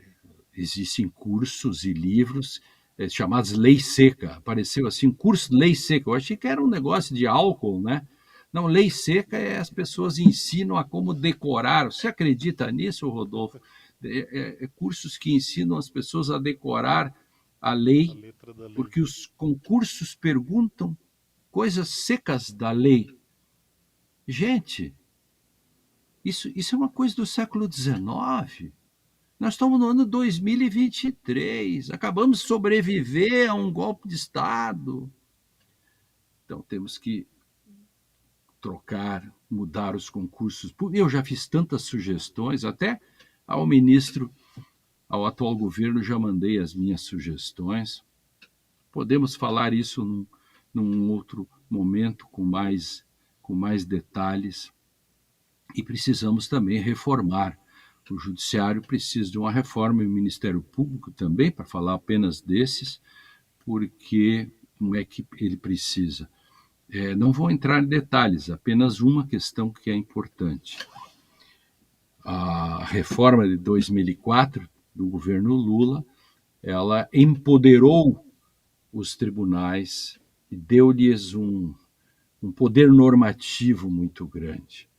existem cursos e livros chamados Lei Seca. Apareceu assim, curso Lei Seca. Eu achei que era um negócio de álcool, né? Não, Lei Seca as pessoas ensinam a como decorar. Você acredita nisso, Rodolfo? Cursos que ensinam as pessoas a decorar a lei, letra da lei. porque os concursos perguntam coisas secas da lei. Gente, isso é uma coisa do século XIX. Nós estamos no ano 2023, acabamos de sobreviver a um golpe de Estado. Então temos que trocar, mudar os concursos. Eu já fiz tantas sugestões, até ao ministro, ao atual governo, já mandei as minhas sugestões. Podemos falar isso num outro momento com mais detalhes. E precisamos também reformar. O Judiciário precisa de uma reforma e o Ministério Público também, para falar apenas desses, porque como é que ele precisa. Não vou entrar em detalhes, apenas uma questão que é importante. A reforma de 2004 do governo Lula, ela empoderou os tribunais e deu-lhes um poder normativo muito grande.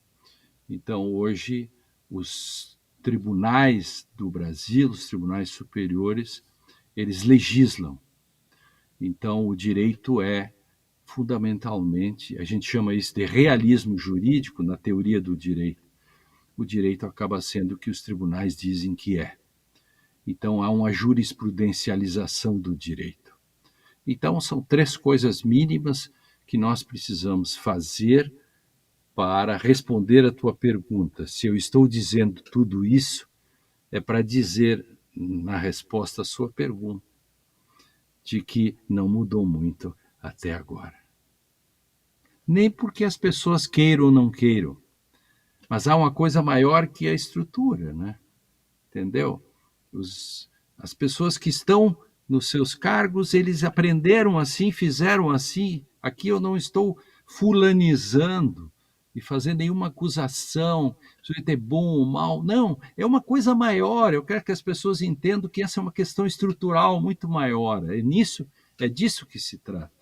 Então, hoje, os tribunais do Brasil, os tribunais superiores, eles legislam. Então, o direito é, fundamentalmente, a gente chama isso de realismo jurídico na teoria do direito. O direito acaba sendo o que os tribunais dizem que é. Então, há uma jurisprudencialização do direito. Então, são 3 coisas mínimas que nós precisamos fazer para responder a tua pergunta. Se eu estou dizendo tudo isso, é para dizer, na resposta à sua pergunta, de que não mudou muito até agora. Nem porque as pessoas queiram ou não queiram, mas há uma coisa maior que a estrutura, né? Entendeu? As pessoas que estão nos seus cargos, eles aprenderam assim, fizeram assim. Aqui eu não estou fulanizando, e fazer nenhuma acusação, se ele é bom ou mal. Não, é uma coisa maior. Eu quero que as pessoas entendam que essa é uma questão estrutural muito maior. É disso que se trata.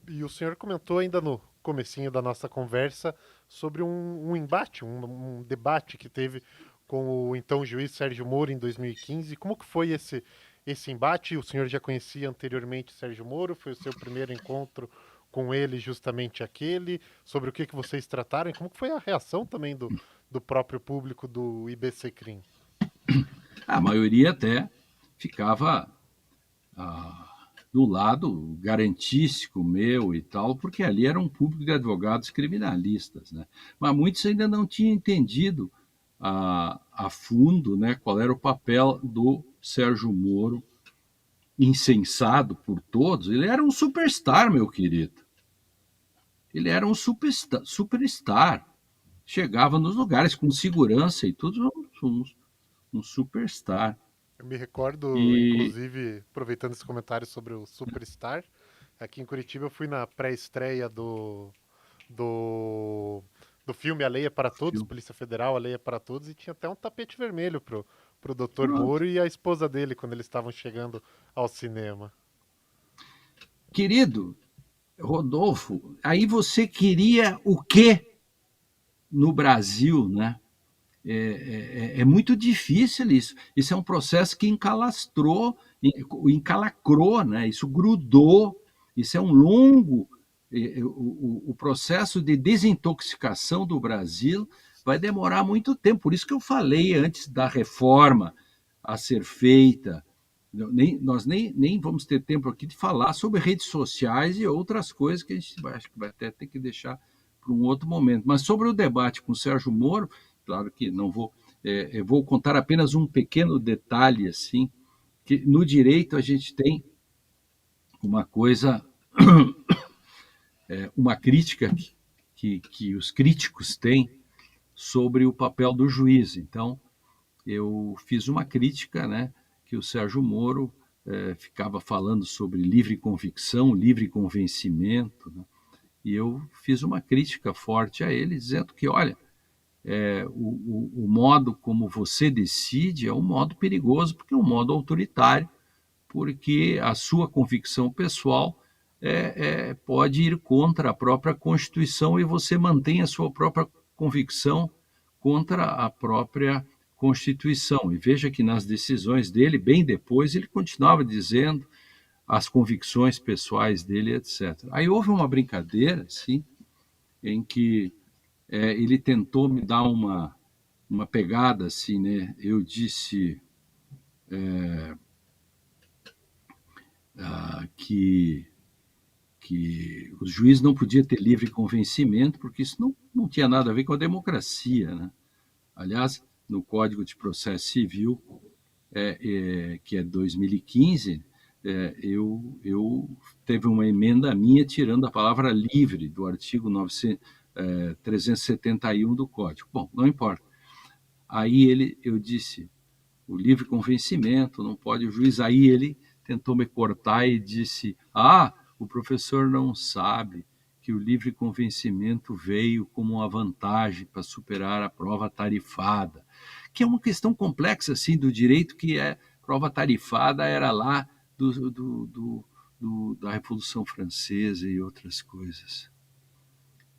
E o senhor comentou ainda no comecinho da nossa conversa sobre um embate, um debate que teve com o então juiz Sérgio Moro em 2015. Como que foi esse embate? O senhor já conhecia anteriormente Sérgio Moro? Foi o seu primeiro encontro com ele justamente aquele? Sobre o que vocês trataram? E como que foi a reação também do próprio público do IBC Crim? A maioria até ficava do lado garantístico meu e tal, porque ali era um público de advogados criminalistas, né? Mas muitos ainda não tinham entendido a fundo, né, qual era o papel do Sérgio Moro, incensado por todos. Ele era um superstar, meu querido. Ele era um superstar. Chegava nos lugares com segurança e tudo, um superstar. Eu me recordo, E inclusive, aproveitando esse comentário sobre o Superstar, aqui em Curitiba eu fui na pré-estreia do, do filme A Lei é para Todos, Polícia Federal, A Lei é para Todos, e tinha até um tapete vermelho pro Dr. pronto. Moro e a esposa dele quando eles estavam chegando ao cinema. Querido Rodolfo, aí você queria o quê no Brasil, né? É muito difícil isso. Isso é um processo que encalacrou, né? Isso grudou. Isso é um longo. O processo de desintoxicação do Brasil vai demorar muito tempo. Por isso que eu falei antes da reforma a ser feita. Nós nem vamos ter tempo aqui de falar sobre redes sociais e outras coisas que a gente acho que vai até ter que deixar para um outro momento. Mas sobre o debate com o Sérgio Moro, claro que não vou, eu vou contar apenas um pequeno detalhe assim, que no direito a gente tem uma coisa, uma crítica que os críticos têm sobre o papel do juiz. Então, eu fiz uma crítica, né, que o Sérgio Moro ficava falando sobre livre convicção, livre convencimento, né, e eu fiz uma crítica forte a ele, dizendo que, olha, o modo como você decide é um modo perigoso, porque é um modo autoritário, porque a sua convicção pessoal pode ir contra a própria Constituição e você mantém a sua própria convicção contra a própria Constituição. E veja que nas decisões dele, bem depois, ele continuava dizendo as convicções pessoais dele, etc. Aí houve uma brincadeira, assim, em que ele tentou me dar uma pegada, assim, né? Eu disse que o juiz não podia ter livre convencimento, porque isso não tinha nada a ver com a democracia, né? Aliás, no Código de Processo Civil, que é 2015, eu teve uma emenda minha tirando a palavra livre do artigo 371 do Código. Bom, não importa. Aí eu disse, o livre convencimento, não pode o juiz. Aí ele tentou me cortar e disse, o professor não sabe que o livre convencimento veio como uma vantagem para superar a prova tarifada, que é uma questão complexa assim do direito, que prova tarifada era lá da Revolução Francesa e outras coisas.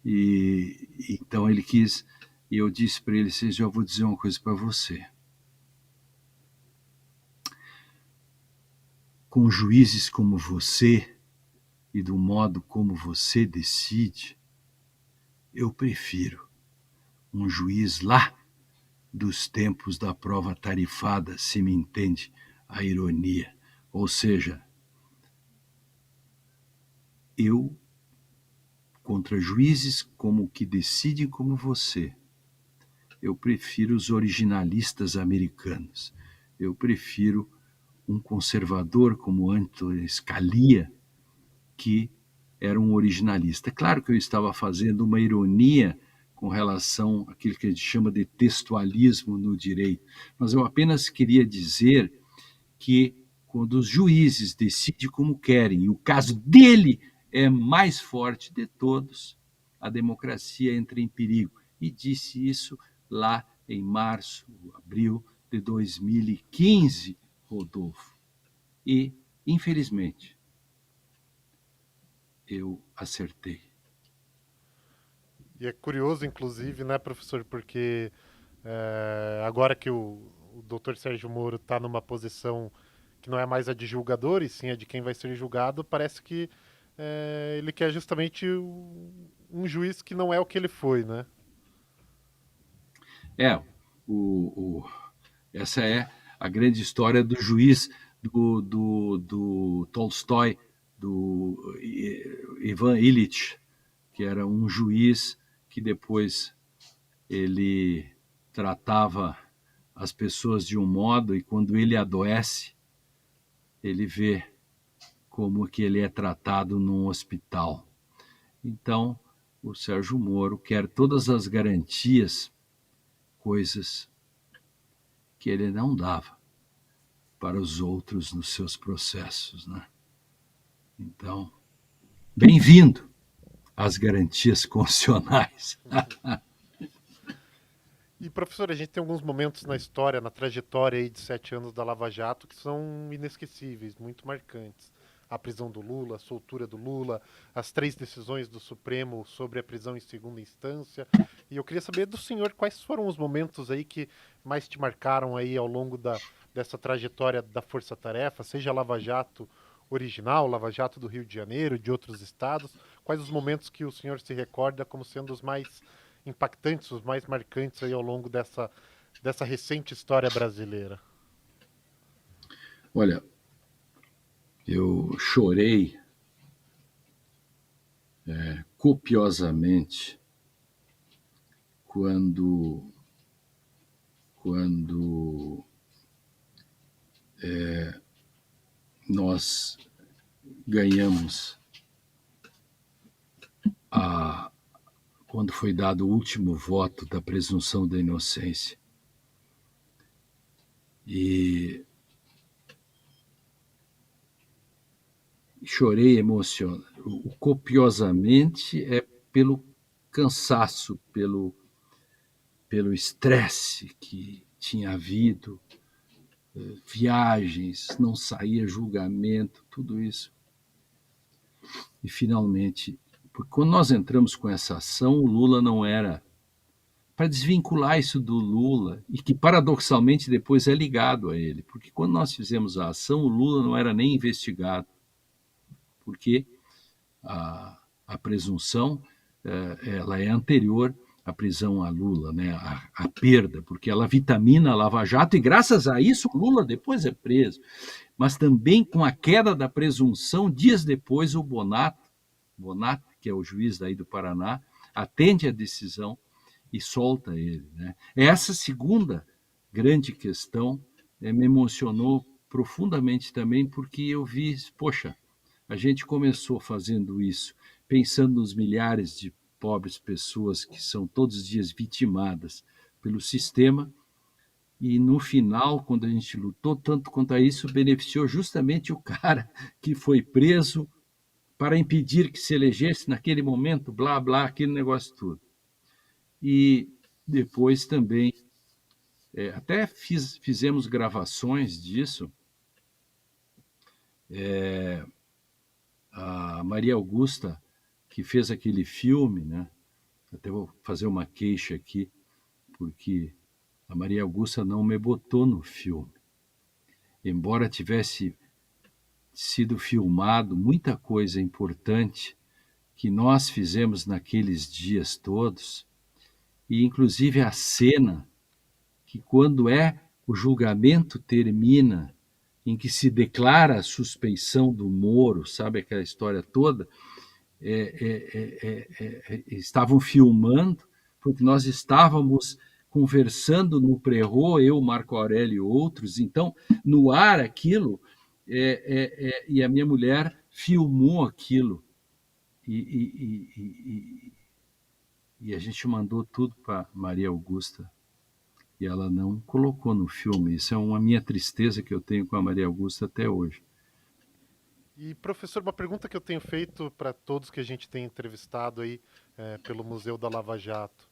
E então ele quis, e eu disse para ele, já vou dizer uma coisa para você. Com juízes como você e do modo como você decide, eu prefiro um juiz lá dos tempos da prova tarifada, se me entende a ironia. Ou seja, eu, contra juízes como que decidem como você, eu prefiro os originalistas americanos. Eu prefiro um conservador como Antonin Scalia, que era um originalista. É claro que eu estava fazendo uma ironia com relação àquilo que a gente chama de textualismo no direito, mas eu apenas queria dizer que quando os juízes decidem como querem, e o caso dele é mais forte de todos, a democracia entra em perigo. E disse isso lá em março, abril de 2015, Rodolfo. E, infelizmente, eu acertei. E é curioso, inclusive, né, professor, porque agora que o doutor Sérgio Moro está numa posição que não é mais a de julgador, e sim a de quem vai ser julgado, parece que ele quer justamente um juiz que não é o que ele foi, né? É, o, o, essa é a grande história do juiz do Tolstói, do Ivan Illich, que era um juiz que depois ele tratava as pessoas de um modo e quando ele adoece, ele vê como que ele é tratado num hospital. Então, o Sérgio Moro quer todas as garantias, coisas que ele não dava para os outros nos seus processos, né? Então, bem-vindo às garantias constitucionais. E, professor, a gente tem alguns momentos na história, na trajetória aí de 7 anos da Lava Jato, que são inesquecíveis, muito marcantes. A prisão do Lula, a soltura do Lula, as 3 decisões do Supremo sobre a prisão em segunda instância. E eu queria saber do senhor quais foram os momentos aí que mais te marcaram aí ao longo dessa trajetória da Força Tarefa, seja a Lava Jato original, Lava Jato do Rio de Janeiro, de outros estados. Quais os momentos que o senhor se recorda como sendo os mais impactantes, os mais marcantes aí ao longo dessa recente história brasileira? Olha, eu chorei copiosamente quando quando nós ganhamos a quando foi dado o último voto da presunção da inocência. E chorei emocionado. O copiosamente é pelo cansaço, pelo estresse que tinha havido, viagens, não saía julgamento, tudo isso. E finalmente, porque quando nós entramos com essa ação, o Lula não era para desvincular isso do Lula, e que paradoxalmente depois é ligado a ele, porque quando nós fizemos a ação, o Lula não era nem investigado, porque a presunção ela é anterior à prisão a Lula, né? A perda, porque ela vitamina a Lava Jato e graças a isso o Lula depois é preso. Mas também com a queda da presunção, dias depois o Bonato, que é o juiz daí do Paraná, atende a decisão e solta ele, né? Essa segunda grande questão me emocionou profundamente também, porque eu vi, poxa, a gente começou fazendo isso, pensando nos milhares de pobres pessoas que são todos os dias vitimadas pelo sistema, e no final, quando a gente lutou tanto contra isso, beneficiou justamente o cara que foi preso para impedir que se elegesse naquele momento, blá, blá, aquele negócio tudo. E depois também, até fizemos gravações disso. A Maria Augusta, que fez aquele filme, né? Até vou fazer uma queixa aqui, porque a Maria Augusta não me botou no filme. Embora tivesse sido filmado muita coisa importante que nós fizemos naqueles dias todos, e inclusive a cena que quando o julgamento termina, em que se declara a suspeição do Moro, sabe aquela história toda, estavam filmando, porque nós estávamos conversando no pré-rô, eu, Marco Aurélio e outros, então, no ar aquilo, e a minha mulher filmou aquilo, e a gente mandou tudo para Maria Augusta, e ela não colocou no filme. Isso é uma minha tristeza que eu tenho com a Maria Augusta até hoje. E, professor, uma pergunta que eu tenho feito para todos que a gente tem entrevistado aí pelo Museu da Lava Jato.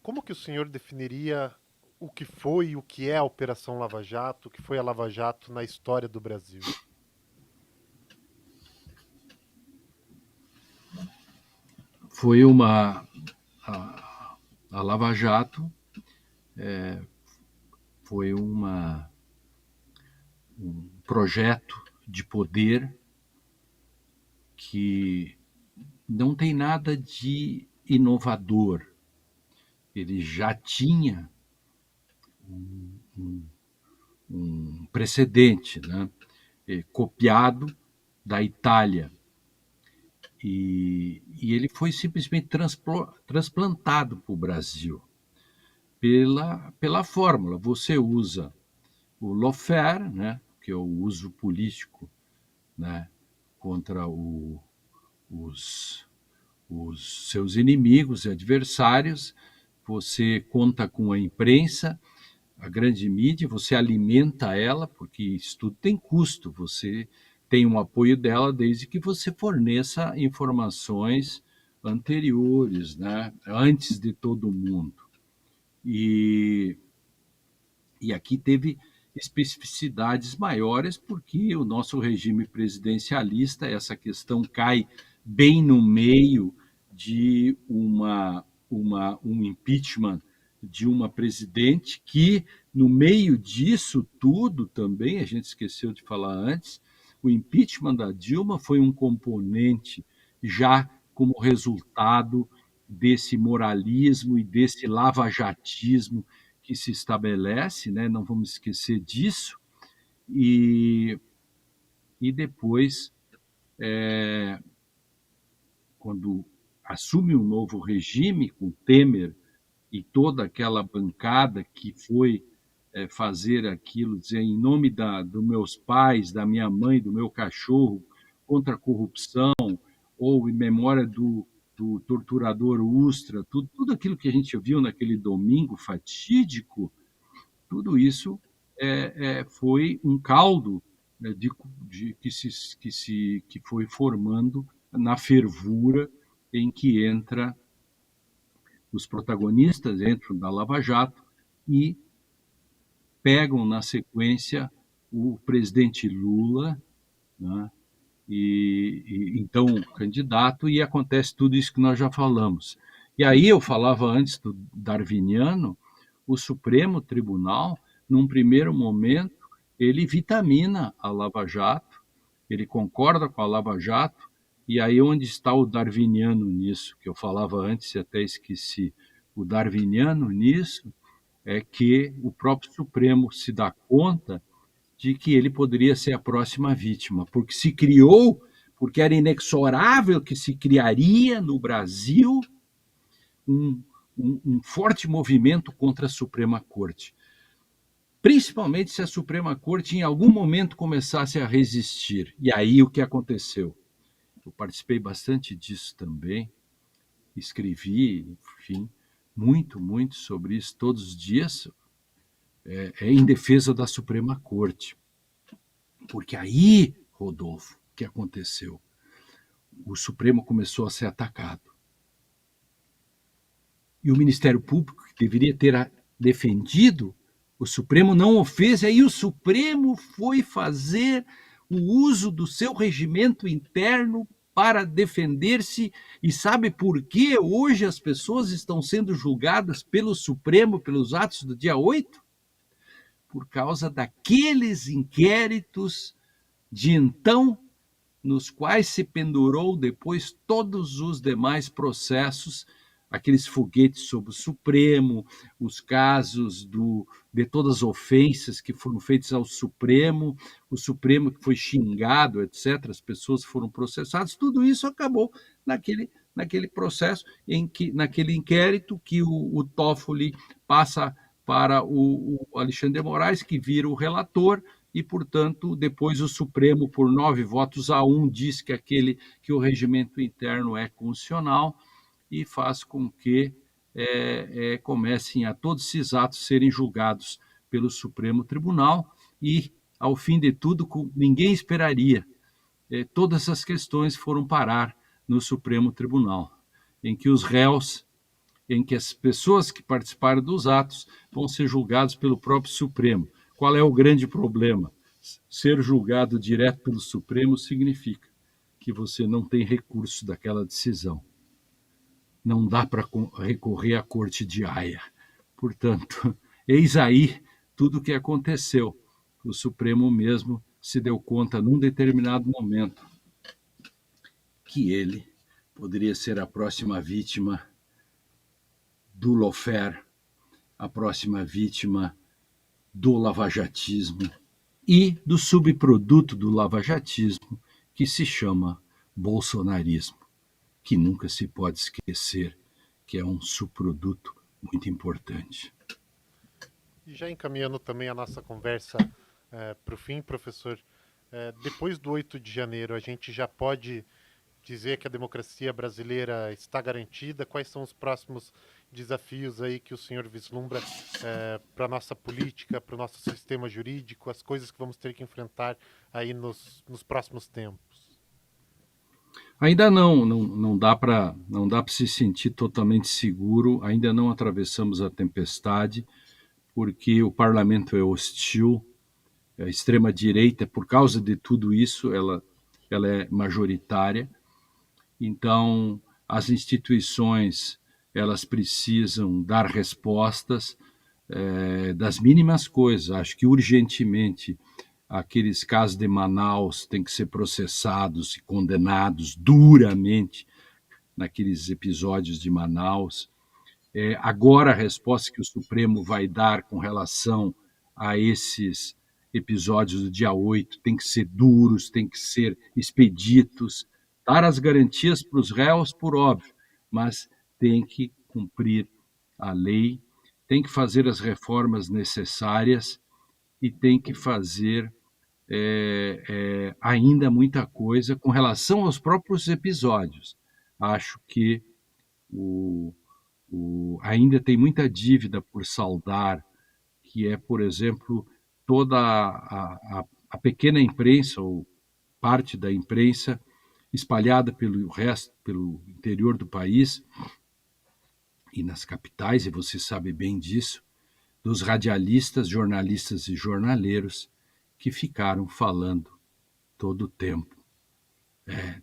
Como que o senhor definiria o que foi e o que é a Operação Lava Jato, o que foi a Lava Jato na história do Brasil? Foi uma a Lava Jato foi um projeto de poder que não tem nada de inovador. Ele já tinha um precedente, né? Copiado da Itália. E ele foi simplesmente transplantado para o Brasil pela fórmula. Você usa o lawfare, né, que é o uso político, né, contra os, os seus inimigos e adversários, você conta com a imprensa, a grande mídia, você alimenta ela, porque isso tudo tem custo, você tem um apoio dela desde que você forneça informações anteriores, né, antes de todo mundo. E, e aqui teve especificidades maiores, porque o nosso regime presidencialista, essa questão cai bem no meio de um impeachment de uma presidente que, no meio disso tudo também, a gente esqueceu de falar antes, o impeachment da Dilma foi um componente já como resultado desse moralismo e desse lavajatismo que se estabelece, né? Não vamos esquecer disso, e, e depois, quando assume um novo regime, com Temer e toda aquela bancada que foi fazer aquilo, dizer em nome dos meus pais, da minha mãe, do meu cachorro, contra a corrupção, ou em memória do torturador Ustra, tudo aquilo que a gente viu naquele domingo fatídico, tudo isso foi um caldo, né, que foi formando na fervura em que entra os protagonistas entram da Lava Jato e pegam na sequência o presidente Lula, né, então candidato, e acontece tudo isso que nós já falamos. E aí eu falava antes do darwiniano, o Supremo Tribunal, num primeiro momento, ele vitamina a Lava Jato, ele concorda com a Lava Jato, e aí onde está o darwiniano nisso, que eu falava antes e até esqueci. O darwiniano nisso é que o próprio Supremo se dá conta de que ele poderia ser a próxima vítima, porque se criou, porque era inexorável que se criaria no Brasil um, um forte movimento contra a Suprema Corte. Principalmente se a Suprema Corte em algum momento começasse a resistir. E aí o que aconteceu? Eu participei bastante disso também, escrevi, enfim, muito sobre isso todos os dias, em defesa da Suprema Corte. Porque aí, Rodolfo, o que aconteceu? O Supremo começou a ser atacado. E o Ministério Público, que deveria ter defendido, o Supremo não o fez, e aí o Supremo foi fazer o uso do seu regimento interno para defender-se. E sabe por que hoje as pessoas estão sendo julgadas pelo Supremo pelos atos do dia 8? Por causa daqueles inquéritos de então, nos quais se pendurou depois todos os demais processos, aqueles foguetes sobre o Supremo, os casos de todas as ofensas que foram feitas ao Supremo, o Supremo que foi xingado, etc., as pessoas foram processadas, tudo isso acabou naquele processo, naquele inquérito que o Toffoli passa para o Alexandre de Moraes, que vira o relator, e, portanto, depois o Supremo, por 9 votos a 1, diz que o regimento interno é constitucional e faz com que comecem a todos esses atos serem julgados pelo Supremo Tribunal e, ao fim de tudo, ninguém esperaria todas essas questões foram parar no Supremo Tribunal, em que os réus, em que as pessoas que participaram dos atos vão ser julgados pelo próprio Supremo. Qual é o grande problema? Ser julgado direto pelo Supremo significa que você não tem recurso daquela decisão. Não dá para recorrer à Corte de Haia. Portanto, eis aí tudo o que aconteceu. O Supremo mesmo se deu conta, num determinado momento, que ele poderia ser a próxima vítima do lawfare, a próxima vítima do lavajatismo e do subproduto do lavajatismo, que se chama bolsonarismo, que nunca se pode esquecer que é um subproduto muito importante. E já encaminhando também a nossa conversa para o fim, professor, depois do 8 de janeiro, a gente já pode dizer que a democracia brasileira está garantida? Quais são os próximos desafios aí que o senhor vislumbra para a nossa política, para o nosso sistema jurídico, as coisas que vamos ter que enfrentar aí nos próximos tempos? Ainda não dá para se sentir totalmente seguro, ainda não atravessamos a tempestade, porque o parlamento é hostil, a extrema-direita, por causa de tudo isso, ela é majoritária. Então, as instituições, elas precisam dar respostas das mínimas coisas. Acho que urgentemente aqueles casos de Manaus têm que ser processados e condenados duramente naqueles episódios de Manaus. Agora, a resposta que o Supremo vai dar com relação a esses episódios do dia 8 tem que ser duros, tem que ser expeditos, dar as garantias para os réus, por óbvio, mas tem que cumprir a lei, tem que fazer as reformas necessárias e tem que fazer ainda muita coisa com relação aos próprios episódios. Acho que ainda tem muita dívida por saldar, que é, por exemplo, toda a pequena imprensa, ou parte da imprensa, espalhada pelo interior do país e nas capitais, e você sabe bem disso, dos radialistas, jornalistas e jornaleiros que ficaram falando todo o tempo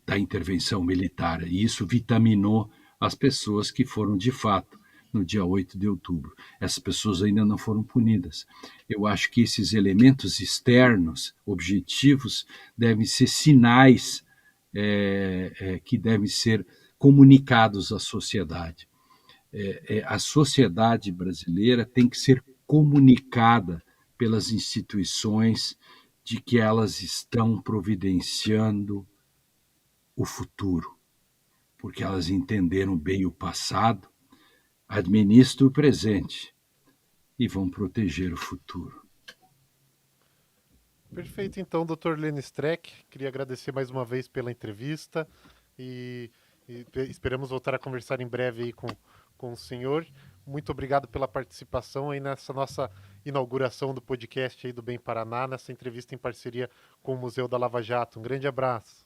da intervenção militar. E isso vitaminou as pessoas que foram, de fato, no dia 8 de outubro. Essas pessoas ainda não foram punidas. Eu acho que esses elementos externos, objetivos, devem ser sinais que devem ser comunicados à sociedade. A sociedade brasileira tem que ser comunicada pelas instituições de que elas estão providenciando o futuro, porque elas entenderam bem o passado, administram o presente e vão proteger o futuro. Perfeito, então, Dr. Lênin Streck. Queria agradecer mais uma vez pela entrevista e esperamos voltar a conversar em breve aí com o senhor. Muito obrigado pela participação aí nessa nossa inauguração do podcast aí do Bem Paraná, nessa entrevista em parceria com o Museu da Lava Jato. Um grande abraço.